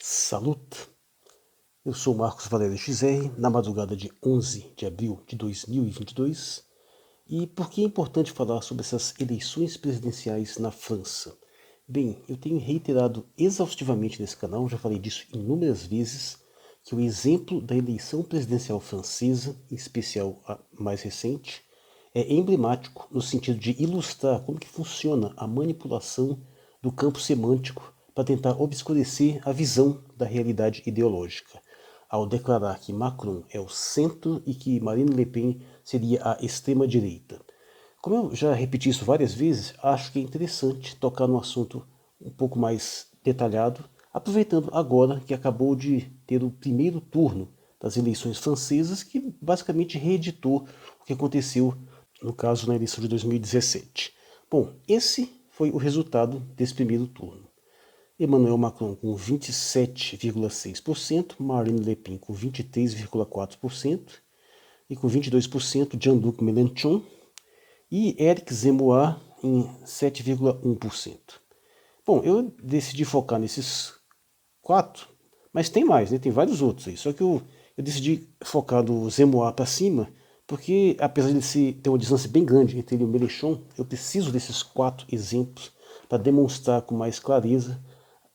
Salut! Eu sou Marcos Valério XR, na madrugada de 11 de abril de 2022. E por que é importante falar sobre essas eleições presidenciais na França? Bem, eu tenho reiterado exaustivamente nesse canal, já falei disso inúmeras vezes, que o exemplo da eleição presidencial francesa, em especial a mais recente, é emblemático no sentido de ilustrar como que funciona a manipulação do campo semântico para tentar obscurecer a visão da realidade ideológica, ao declarar que Macron é o centro e que Marine Le Pen seria a extrema-direita. Como eu já repeti isso várias vezes, acho que é interessante tocar no assunto um pouco mais detalhado, aproveitando agora que acabou de ter o primeiro turno das eleições francesas, que basicamente reeditou o que aconteceu, no caso, na eleição de 2017. Bom, esse foi o resultado desse primeiro turno. Emmanuel Macron com 27,6%, Marine Le Pen com 23,4% e com 22% Jean-Luc Mélenchon e Éric Zemmour em 7,1%. Bom, eu decidi focar nesses quatro, mas tem mais, né? Tem vários outros aí. Só que eu decidi focar do Zemmour para cima, porque apesar de ter uma distância bem grande entre ele e o Mélenchon, eu preciso desses quatro exemplos para demonstrar com mais clareza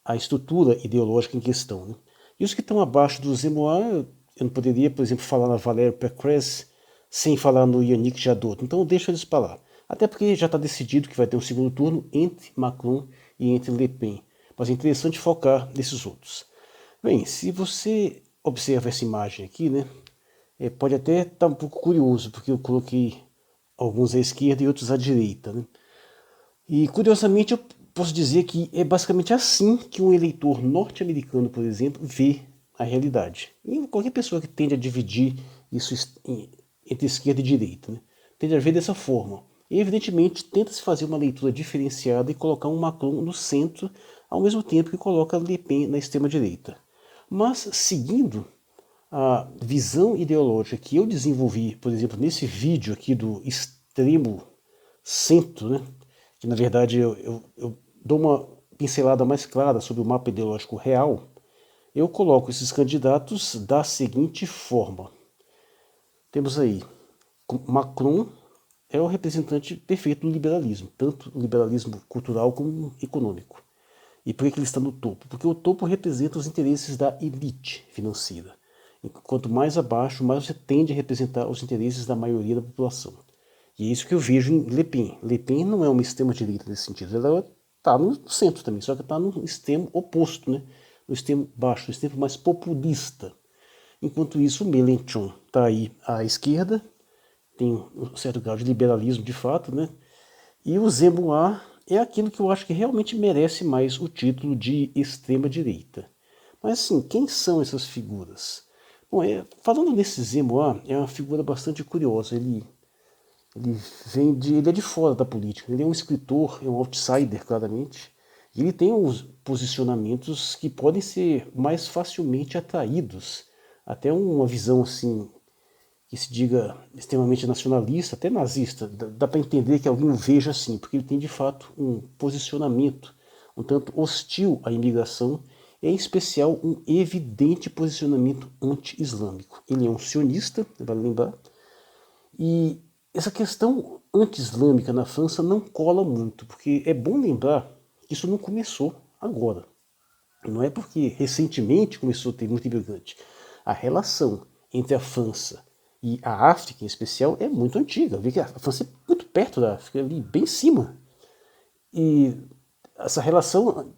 a estrutura ideológica em questão. Né? E os que estão abaixo do Zemmour, eu não poderia, por exemplo, falar na Valérie Pécresse sem falar no Yannick Jadot. Então eu deixo eles para lá. Até porque já está decidido que vai ter um segundo turno entre Macron e entre Le Pen. Mas é interessante focar nesses outros. Bem, se você observa essa imagem aqui, né, pode até estar um pouco curioso, porque eu coloquei alguns à esquerda e outros à direita. Né? E curiosamente eu posso dizer que é basicamente assim que um eleitor norte-americano, por exemplo, vê a realidade. E qualquer pessoa que tende a dividir isso entre esquerda e direita, né? Tende a ver dessa forma. E evidentemente tenta-se fazer uma leitura diferenciada e colocar um Macron no centro, ao mesmo tempo que coloca Le Pen na extrema-direita. Mas seguindo a visão ideológica que eu desenvolvi, por exemplo, nesse vídeo aqui do extremo centro, né? Que na verdade eu dou uma pincelada mais clara sobre o mapa ideológico real, eu coloco esses candidatos da seguinte forma. Temos aí, Macron é o representante perfeito do liberalismo, tanto o liberalismo cultural como econômico. E por que ele está no topo? Porque o topo representa os interesses da elite financeira. Quanto mais abaixo, mais você tende a representar os interesses da maioria da população. E é isso que eu vejo em Le Pen. Le Pen não é uma extrema-direita nesse sentido, ela está no centro também, só que está no extremo oposto, né? No extremo baixo, no extremo mais populista. Enquanto isso, o Mélenchon está aí à esquerda, tem um certo grau de liberalismo de fato, né? E o Zemmour é aquilo que eu acho que realmente merece mais o título de extrema-direita. Mas assim, quem são essas figuras? Bom, falando nesse Zemmour, é uma figura bastante curiosa. Ele é de fora da política. Ele é um escritor, é um outsider, claramente. E ele tem uns posicionamentos que podem ser mais facilmente atraídos. Até uma visão assim que se diga extremamente nacionalista, até nazista, dá para entender que alguém o veja assim, porque ele tem de fato um posicionamento um tanto hostil à imigração, e em especial um evidente posicionamento anti-islâmico. Ele é um sionista, vale lembrar, e essa questão anti-islâmica na França não cola muito, porque é bom lembrar que isso não começou agora. Não é porque recentemente começou a ter muito imigrante. A relação entre a França e a África, em especial, é muito antiga. Vê que a França é muito perto da África, ali bem em cima. E essa relação,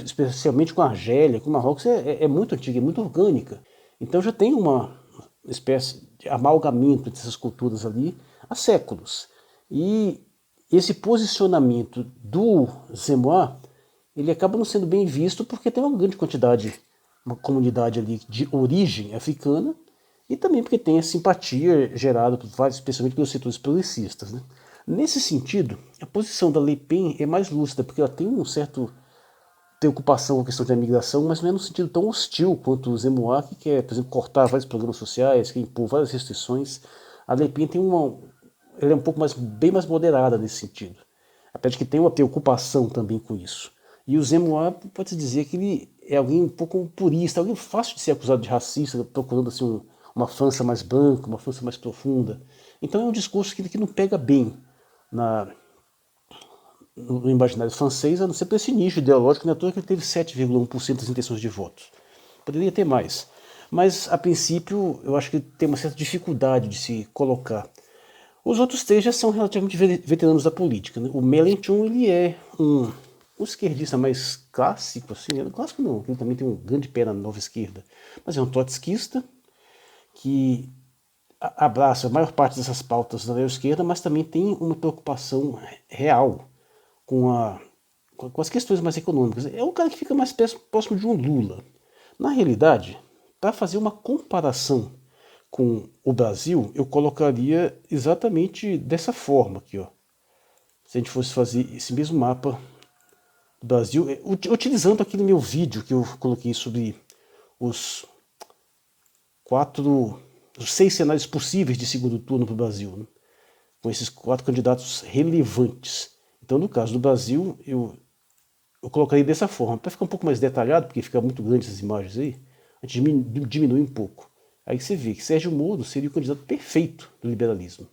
especialmente com a Argélia, com o Marrocos, é muito antiga, é muito orgânica. Então já tem uma espécie de amalgamento entre essas culturas ali há séculos. E esse posicionamento do Zemmour, ele acaba não sendo bem visto porque tem uma grande quantidade, uma comunidade ali de origem africana, e também porque tem a simpatia gerada por vários, especialmente pelos setores progressistas. Né? Nesse sentido, a posição da Le Pen é mais lúcida, porque ela tem um certo preocupação com a questão da imigração, mas não é no sentido tão hostil quanto o Zemmour, que quer, por exemplo, cortar vários programas sociais, quer impor várias restrições. A Le Pen tem ela é um pouco bem mais moderada nesse sentido, apesar de que tem uma preocupação também com isso. E o Zemmour pode-se dizer que ele é alguém um pouco purista, alguém fácil de ser acusado de racista, procurando assim, uma França mais branca, uma França mais profunda. Então é um discurso que não pega bem no imaginário francês, a não ser por esse nicho ideológico, não é à toa que ele teve 7,1% das intenções de votos. Poderia ter mais. Mas, a princípio, eu acho que tem uma certa dificuldade de se colocar. Os outros três já são relativamente veteranos da política, né? O Mélenchon, ele é um esquerdista mais clássico, assim, né? Clássico não, ele também tem um grande pé na nova esquerda, mas é um trotskista que abraça a maior parte dessas pautas da nova esquerda, mas também tem uma preocupação real com as questões mais econômicas. É um cara que fica mais próximo de um Lula. Na realidade, para fazer uma comparação com o Brasil, eu colocaria exatamente dessa forma aqui, ó. Se a gente fosse fazer esse mesmo mapa do Brasil, utilizando aquele meu vídeo que eu coloquei sobre os os 6 cenários possíveis de segundo turno para o Brasil, né? Com esses 4 candidatos relevantes. Então, no caso do Brasil, eu colocaria dessa forma, para ficar um pouco mais detalhado, porque fica muito grande essas imagens aí, a gente diminui um pouco. Aí você vê que Sérgio Moro seria o candidato perfeito do liberalismo.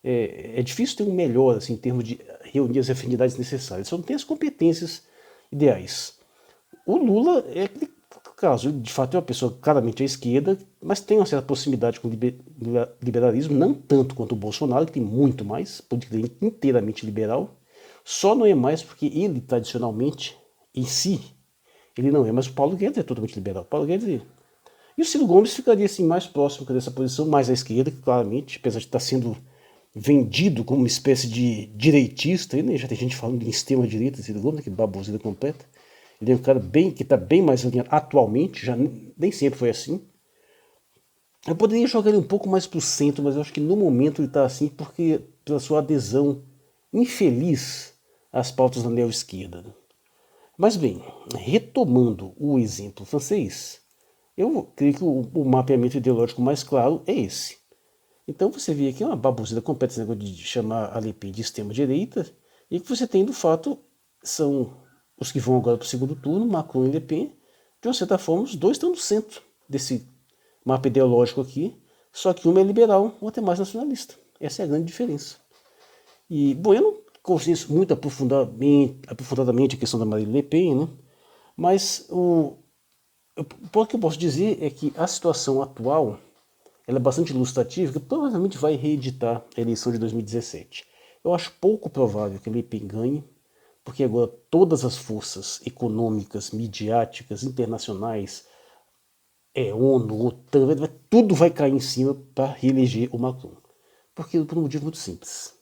É difícil ter um melhor, assim, em termos de reunir as afinidades necessárias, só não tem as competências ideais. O Lula é aquele caso, de fato é uma pessoa claramente à esquerda, mas tem uma certa proximidade com o liberalismo, não tanto quanto o Bolsonaro, que tem muito mais, politicamente inteiramente liberal, só não é mais porque ele, tradicionalmente, em si, ele não é, mas o Paulo Guedes é totalmente liberal. Paulo Guedes e o Ciro Gomes ficaria assim, mais próximo dessa posição, mais à esquerda, claramente, apesar de estar sendo vendido como uma espécie de direitista, né? Já tem gente falando em extrema-direita, Ciro Gomes, que baboseira completa. Ele é um cara que está bem mais alinhado atualmente, já nem sempre foi assim. Eu poderia jogar ele um pouco mais para o centro, mas eu acho que no momento ele está assim porque pela sua adesão infeliz às pautas da neo-esquerda. Mas bem, retomando o exemplo francês, eu creio que o mapeamento ideológico mais claro é esse. Então você vê aqui uma baboseira completa esse negócio de chamar a Le Pen de extrema-direita, e que você tem, de fato, são os que vão agora para o segundo turno, Macron e Le Pen. De uma certa forma, os dois estão no centro desse mapa ideológico aqui, só que uma é liberal, o outro é mais nacionalista. Essa é a grande diferença. E, bom, eu não conheço muito aprofundadamente a questão da Marine Le Pen, né? Mas o que eu posso dizer é que a situação atual ela é bastante ilustrativa, que provavelmente vai reeditar a eleição de 2017. Eu acho pouco provável que a Le Pen ganhe, porque agora todas as forças econômicas, midiáticas, internacionais, ONU, OTAN, tudo vai cair em cima para reeleger o Macron. Porque por um motivo muito simples.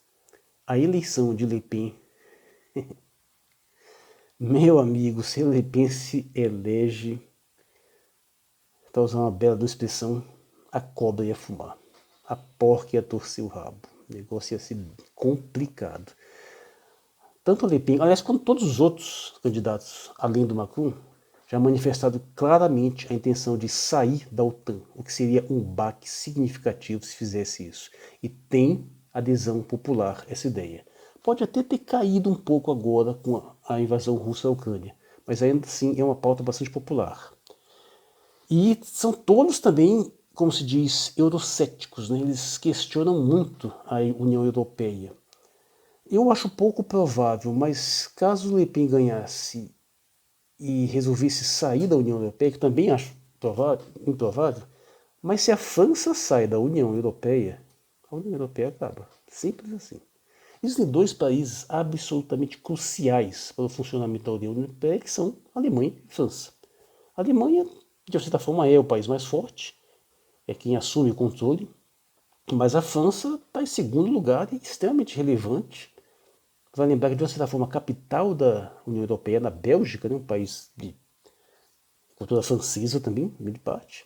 A eleição de Le Pen, meu amigo, se a Le Pen se elege, para usar uma bela expressão, a cobra ia fumar, a porca ia torcer o rabo. O negócio ia ser complicado. Tanto a Le Pen, aliás, quanto todos os outros candidatos, além do Macron, já manifestaram claramente a intenção de sair da OTAN, o que seria um baque significativo se fizesse isso. E tem adesão popular essa ideia. Pode até ter caído um pouco agora com a invasão russa à Ucrânia, mas ainda assim é uma pauta bastante popular. E são todos também, como se diz, eurocéticos, né? Eles questionam muito a União Europeia. Eu acho pouco provável, mas caso Le Pen ganhasse e resolvesse sair da União Europeia, que também acho improvável, mas se a França sai da União Europeia, a União Europeia acaba. Simples assim. Existem dois países absolutamente cruciais para o funcionamento da União Europeia, que são a Alemanha e a França. A Alemanha, de certa forma, é o país mais forte, é quem assume o controle, mas a França está em segundo lugar e extremamente relevante. Vai lembrar que, de uma certa forma, a capital da União Europeia é na Bélgica, né, um país de cultura francesa também, grande parte.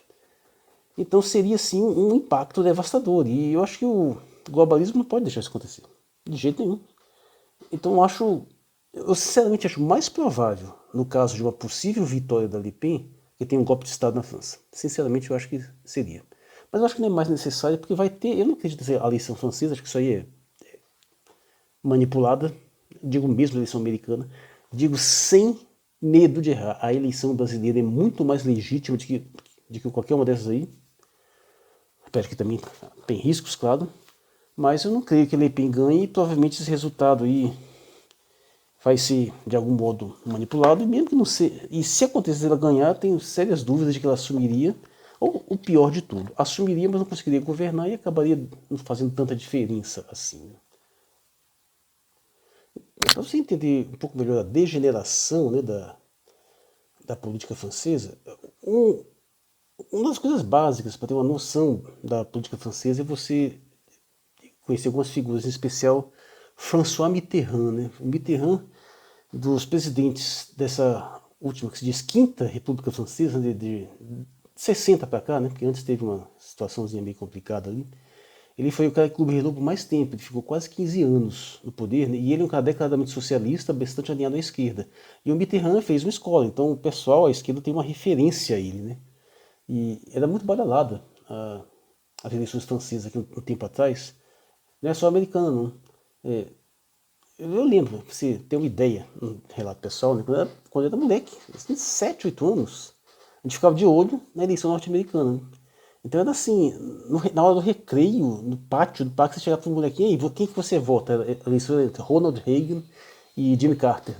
Então seria, sim, um impacto devastador. E eu acho que o globalismo não pode deixar isso acontecer. De jeito nenhum. Então eu sinceramente acho mais provável, no caso de uma possível vitória da Le Pen, que tenha um golpe de Estado na França. Sinceramente, eu acho que seria. Mas eu acho que não é mais necessário, porque vai ter, eu não acredito na eleição francesa, acho que isso aí é manipulada, digo mesmo eleição americana, Digo sem medo de errar. A eleição brasileira é muito mais legítima de que qualquer uma dessas aí. Espero que também tem riscos, claro. Mas eu não creio que a Le Pen ganhe e provavelmente esse resultado aí vai ser de algum modo manipulado. E mesmo que não seja, e se acontecer ela ganhar, tenho sérias dúvidas de que ela assumiria, ou o pior de tudo, assumiria, mas não conseguiria governar e acabaria não fazendo tanta diferença assim. Para você entender um pouco melhor a degeneração, né, da política francesa, uma das coisas básicas para ter uma noção da política francesa é você conhecer algumas figuras, em especial François Mitterrand. Né? O Mitterrand, dos presidentes dessa última, que se diz Quinta República Francesa, de 60 para cá, né? Porque antes teve uma situaçãozinha meio complicada ali. Ele foi o cara que governou por mais tempo, ele ficou quase 15 anos no poder, né? E ele é um cara declaradamente socialista, bastante alinhado à esquerda. E o Mitterrand fez uma escola, então o pessoal, a esquerda tem uma referência a ele, né? E era muito badalada as eleições francesas aqui um tempo atrás. Não é só americana, não. É, eu lembro, pra você ter uma ideia, um relato pessoal, né? Quando eu era moleque, assim, 7, 8 anos, a gente ficava de olho na eleição norte-americana. Né? Então era assim, na hora do recreio, no pátio do parque, você chegava para um molequinho, e aí, quem que você vota? A eleição era entre Ronald Reagan e Jimmy Carter.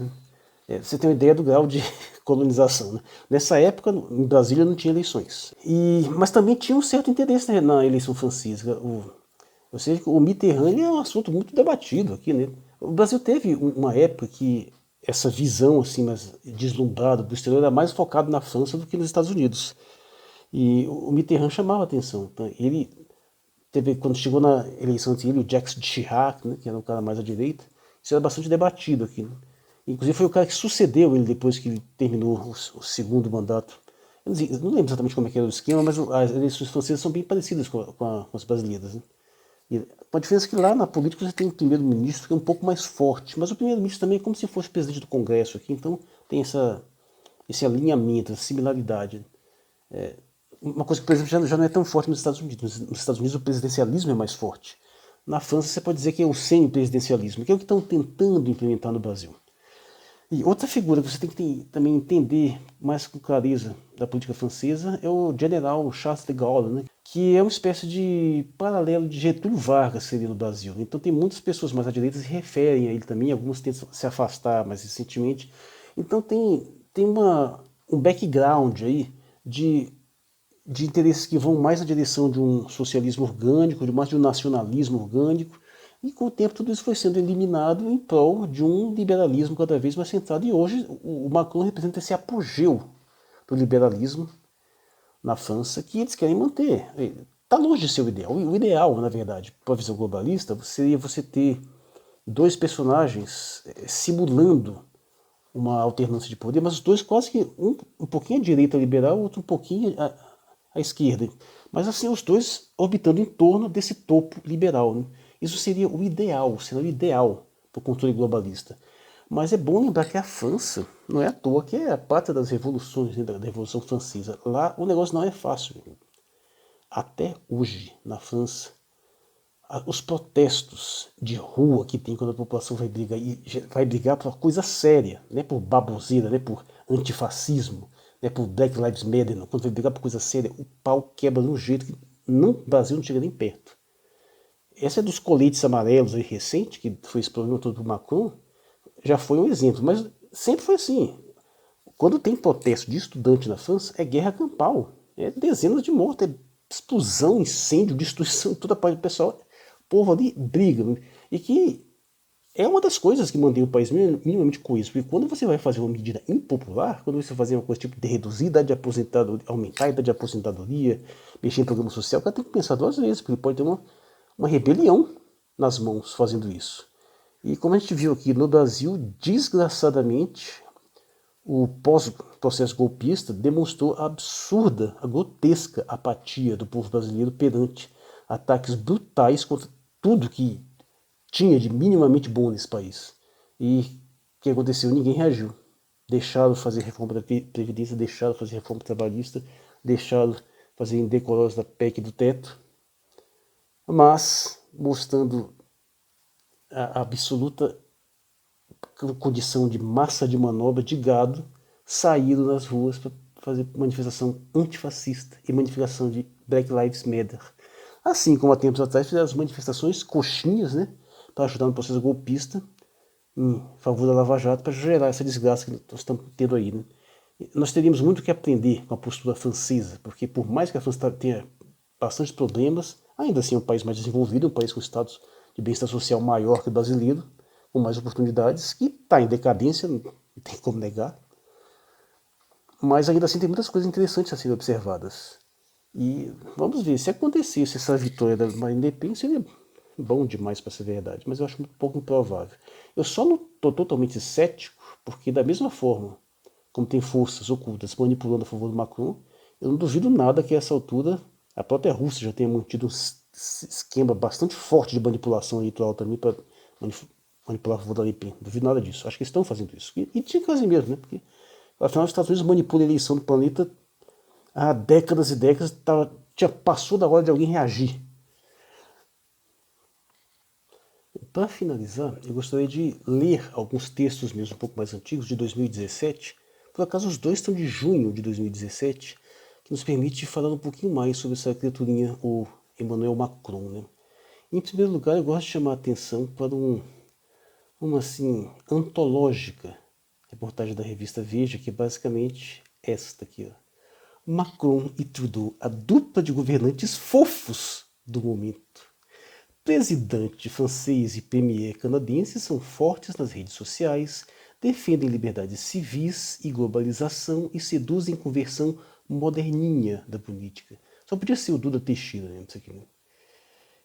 Né? Você tem uma ideia do grau de colonização. Né? Nessa época, em Brasília não tinha eleições. Mas também tinha um certo interesse na eleição francesa. Ou seja, o Mitterrand é um assunto muito debatido aqui, né? O Brasil teve uma época que essa visão assim mais deslumbrada do exterior era mais focado na França do que nos Estados Unidos. E o Mitterrand chamava a atenção. Então, ele teve, quando chegou na eleição entre ele e o Jacques Chirac, né, que era um cara mais à direita, isso era bastante debatido aqui. Né? Inclusive foi o cara que sucedeu ele depois que ele terminou o segundo mandato. Eu não lembro exatamente como é que era o esquema, mas as eleições francesas são bem parecidas com as brasileiras. Né? E a diferença é que lá na política você tem um primeiro-ministro que é um pouco mais forte, mas o primeiro-ministro também é como se fosse presidente do Congresso aqui, então tem esse alinhamento, essa similaridade. Uma coisa que, por exemplo, já não é tão forte nos Estados Unidos. Nos Estados Unidos o presidencialismo é mais forte. Na França você pode dizer que é o semi-presidencialismo, que é o que estão tentando implementar no Brasil. E outra figura que você tem que também entender mais com clareza da política francesa é o general Charles de Gaulle, né? Que é uma espécie de paralelo de Getúlio Vargas seria no Brasil. Então tem muitas pessoas mais à direita que se referem a ele também, alguns tentam se afastar mais recentemente. Então tem um background aí de interesses que vão mais na direção de um socialismo orgânico, de mais de um nacionalismo orgânico, e com o tempo tudo isso foi sendo eliminado em prol de um liberalismo cada vez mais centrado, e hoje o Macron representa esse apogeu do liberalismo na França que eles querem manter. Está longe de ser o ideal. O ideal, na verdade, para a visão globalista, seria você ter dois personagens simulando uma alternância de poder, mas os dois quase que um pouquinho à direita liberal, outro um pouquinho à esquerda. Mas assim, os dois orbitando em torno desse topo liberal. Né? Isso seria o ideal, seria o ideal para o controle globalista. Mas é bom lembrar que a França não é à toa que é a pátria das revoluções, né, da Revolução Francesa. Lá o negócio não é fácil. Até hoje, na França, os protestos de rua que tem quando a população vai brigar por uma coisa séria, não é por baboseira, não é por antifascismo, não é por Black Lives Matter, não. Quando vai brigar por coisa séria, o pau quebra de um jeito que no Brasil não chega nem perto. Essa é dos coletes amarelos aí recente, que foi esse problema todo do Macron, já foi um exemplo, mas sempre foi assim. Quando tem protesto de estudante na França, é guerra campal, é dezenas de mortos, é explosão, incêndio, destruição, toda a parte do pessoal. O povo ali briga. Né? E que é uma das coisas que mantém o país minimamente coeso. Porque quando você vai fazer uma medida impopular, quando você vai fazer uma coisa tipo de reduzir a idade de aposentadoria, aumentar a idade de aposentadoria, mexer em programa social, o cara tem que pensar duas vezes, porque pode ter uma rebelião nas mãos fazendo isso. E como a gente viu aqui no Brasil, desgraçadamente, o pós-processo golpista demonstrou a absurda, a grotesca apatia do povo brasileiro perante ataques brutais contra tudo que tinha de minimamente bom nesse país. E o que aconteceu? Ninguém reagiu. Deixaram fazer reforma da Previdência, deixaram fazer reforma trabalhista, deixaram fazer indecorosa da PEC do teto, mas mostrando a absoluta condição de massa de manobra de gado, saíram nas ruas para fazer manifestação antifascista e manifestação de Black Lives Matter. Assim como há tempos atrás fizeram as manifestações coxinhas, né, para ajudar no processo golpista em favor da Lava Jato, para gerar essa desgraça que nós estamos tendo aí. Né? Nós teríamos muito que aprender com a postura francesa, porque por mais que a França tenha bastante problemas, ainda assim é um país mais desenvolvido, um país com status de bem-estar social maior que o brasileiro, com mais oportunidades, que está em decadência, não tem como negar, mas ainda assim tem muitas coisas interessantes a serem observadas. E vamos ver, se acontecesse essa vitória da Marine Le Pen, seria bom demais para ser verdade, mas eu acho um pouco improvável. Eu só não estou totalmente cético, porque da mesma forma como tem forças ocultas manipulando a favor do Macron, eu não duvido nada que a essa altura a própria Rússia já tenha mantido um esquema bastante forte de manipulação eleitoral também para manipular a favor da Le Pen. Não duvido nada disso. Acho que eles estão fazendo isso. E tinha que fazer mesmo, né? Porque afinal os Estados Unidos manipulam a eleição do planeta há décadas e décadas, passou da hora de alguém reagir. Para finalizar, eu gostaria de ler alguns textos meus um pouco mais antigos, de 2017. Por acaso, os dois estão de junho de 2017, que nos permite falar um pouquinho mais sobre essa criaturinha, o Emmanuel Macron. Né? Em primeiro lugar, eu gosto de chamar a atenção para uma assim, antológica reportagem da revista Veja, que é basicamente esta aqui. Ó. Macron e Trudeau, a dupla de governantes fofos do momento. Presidente francês e premier canadense são fortes nas redes sociais, defendem liberdades civis e globalização e seduzem conversão moderninha da política. Só podia ser o Duda Teixeira, né? Isso aqui, né?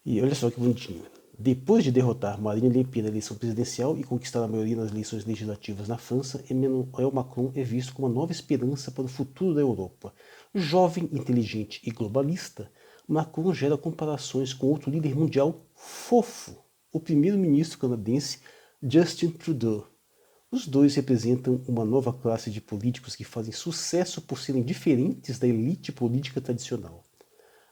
E olha só que bonitinho. Depois de derrotar Marine Le Pen na eleição presidencial e conquistar a maioria nas eleições legislativas na França, Emmanuel Macron é visto como uma nova esperança para o futuro da Europa. Jovem, inteligente e globalista, Macron gera comparações com outro líder mundial fofo, o primeiro-ministro canadense Justin Trudeau. Os dois representam uma nova classe de políticos que fazem sucesso por serem diferentes da elite política tradicional.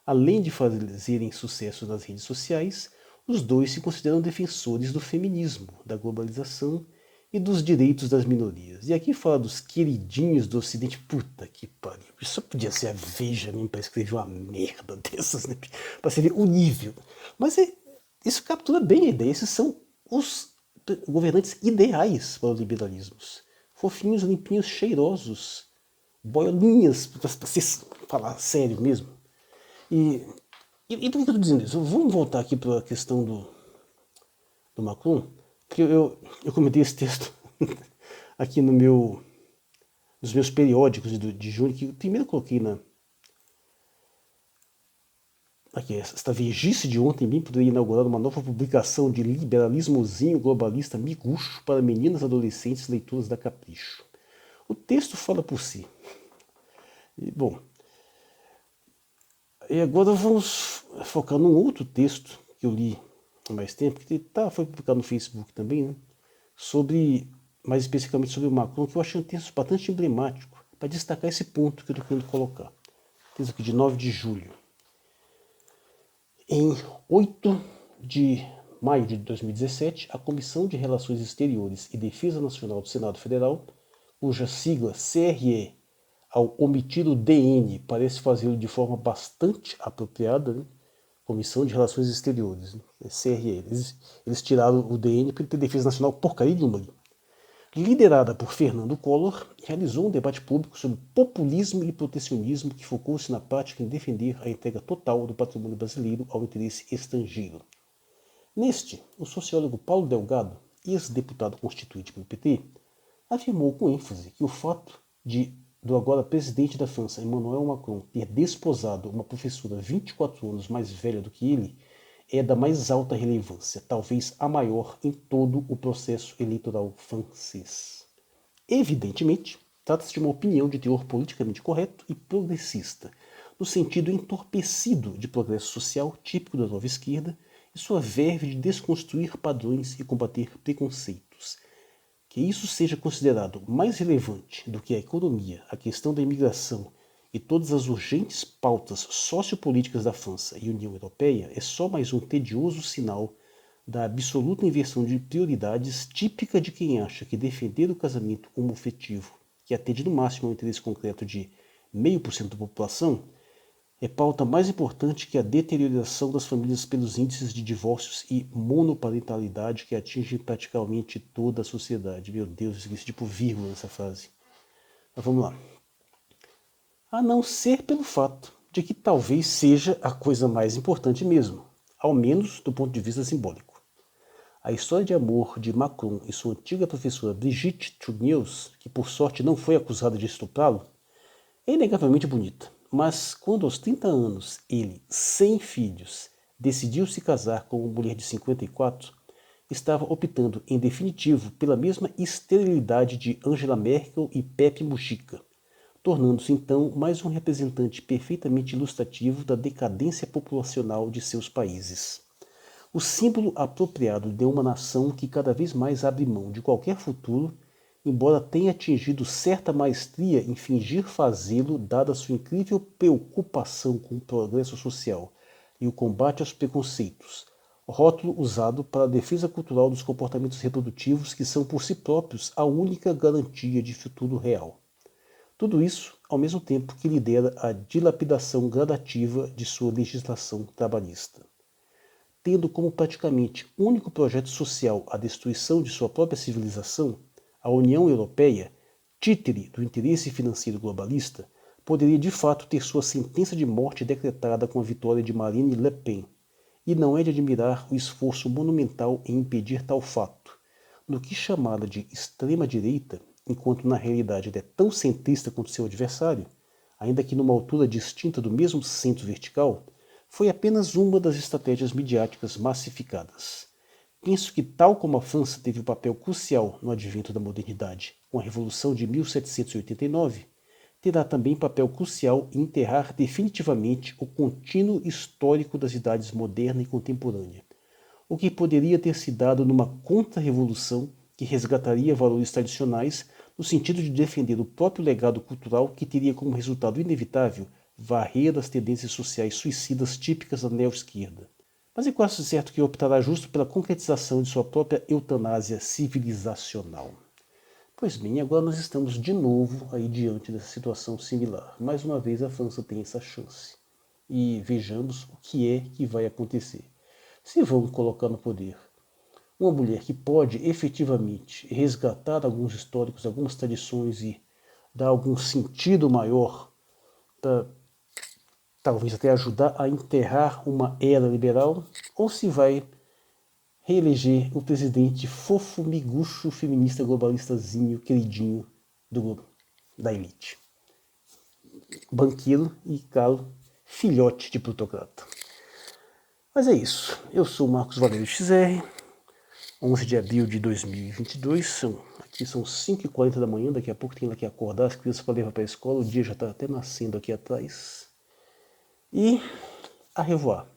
Além de fazerem sucesso nas redes sociais, os dois se consideram defensores do feminismo, da globalização e dos direitos das minorias. E aqui fala dos queridinhos do Ocidente. Puta que pariu. Isso só podia ser a Veja mesmo para escrever uma merda dessas, né? Para você ver o nível. Mas isso captura bem a ideia. Esses são os governantes ideais para os liberalismos. Fofinhos, limpinhos, cheirosos. Boiolinhas, para se falar sério mesmo. E por que eu estou dizendo isso? Vamos voltar aqui para a questão do Macron, que eu comentei esse texto aqui nos meus periódicos de junho, que eu primeiro coloquei aqui, esta vejice de ontem bem poderia inaugurar uma nova publicação de liberalismozinho globalista miguxo para meninas adolescentes leitoras da Capricho. O texto fala por si. E, bom, e agora vamos focar num outro texto que eu li há mais tempo, que foi publicado no Facebook também, né? Mais especificamente sobre o Macron, que eu achei um texto bastante emblemático, para destacar esse ponto que eu estou querendo colocar. Texto aqui de 9 de julho. Em 8 de maio de 2017, a Comissão de Relações Exteriores e Defesa Nacional do Senado Federal, cuja sigla CRE, ao omitir o DN, parece fazê-lo de forma bastante apropriada, né? Comissão de Relações Exteriores, né? CRE. Eles tiraram o DN para ter defesa nacional porcaria nenhuma. Liderada por Fernando Collor, realizou um debate público sobre populismo e protecionismo que focou-se na prática em defender a entrega total do patrimônio brasileiro ao interesse estrangeiro. Neste, o sociólogo Paulo Delgado, ex-deputado constituinte pelo PT, afirmou com ênfase que o fato do agora presidente da França, Emmanuel Macron, ter desposado uma professora 24 anos mais velha do que ele é da mais alta relevância, talvez a maior em todo o processo eleitoral francês. Evidentemente, trata-se de uma opinião de teor politicamente correto e progressista, no sentido entorpecido de progresso social típico da nova esquerda e sua verve de desconstruir padrões e combater preconceitos. Que isso seja considerado mais relevante do que a economia, a questão da imigração e todas as urgentes pautas sociopolíticas da França e União Europeia é só mais um tedioso sinal da absoluta inversão de prioridades típica de quem acha que defender o casamento homoafetivo, que atende no máximo ao interesse concreto de 0,5% da população, é pauta mais importante que a deterioração das famílias pelos índices de divórcios e monoparentalidade que atingem praticamente toda a sociedade. Meu Deus, esqueci tipo vírgula nessa frase. Mas vamos lá. A não ser pelo fato de que talvez seja a coisa mais importante mesmo, ao menos do ponto de vista simbólico. A história de amor de Macron e sua antiga professora Brigitte Trogneux, que por sorte não foi acusada de estuprá-lo, é inegavelmente bonita. Mas quando aos 30 anos ele, sem filhos, decidiu se casar com uma mulher de 54, estava optando em definitivo pela mesma esterilidade de Angela Merkel e Pepe Mujica, tornando-se então mais um representante perfeitamente ilustrativo da decadência populacional de seus países. O símbolo apropriado de uma nação que cada vez mais abre mão de qualquer futuro, embora tenha atingido certa maestria em fingir fazê-lo, dada sua incrível preocupação com o progresso social e o combate aos preconceitos, rótulo usado para a defesa cultural dos comportamentos reprodutivos que são por si próprios a única garantia de futuro real. Tudo isso ao mesmo tempo que lidera a dilapidação gradativa de sua legislação trabalhista. Tendo como praticamente único projeto social a destruição de sua própria civilização, a União Europeia, títere do interesse financeiro globalista, poderia de fato ter sua sentença de morte decretada com a vitória de Marine Le Pen. E não é de admirar o esforço monumental em impedir tal fato, no que chamá-la de extrema-direita, enquanto na realidade ela é tão centrista quanto seu adversário, ainda que numa altura distinta do mesmo centro vertical, foi apenas uma das estratégias midiáticas massificadas. Penso que, tal como a França teve um papel crucial no advento da modernidade, com a Revolução de 1789, terá também papel crucial em enterrar definitivamente o contínuo histórico das idades moderna e contemporânea, o que poderia ter se dado numa contra-revolução que resgataria valores tradicionais no sentido de defender o próprio legado cultural que teria como resultado inevitável varrer as tendências sociais suicidas típicas da neo-esquerda. Mas é quase certo que optará justo pela concretização de sua própria eutanásia civilizacional. Pois bem, agora nós estamos de novo aí diante dessa situação similar. Mais uma vez a França tem essa chance. E vejamos o que é que vai acontecer. Se vão colocar no poder uma mulher que pode efetivamente resgatar alguns históricos, algumas tradições e dar algum sentido maior para talvez até ajudar a enterrar uma era liberal, ou se vai reeleger o presidente fofo, miguxo, feminista, globalistazinho, queridinho da elite. Banqueiro e, claro, filhote de plutocrata. Mas é isso. Eu sou o Marcos Valério XR, 11 de abril de 2022. Aqui são 5h40 da manhã, daqui a pouco tem que acordar as crianças para levar para a escola, o dia já está até nascendo aqui atrás. E a revoar.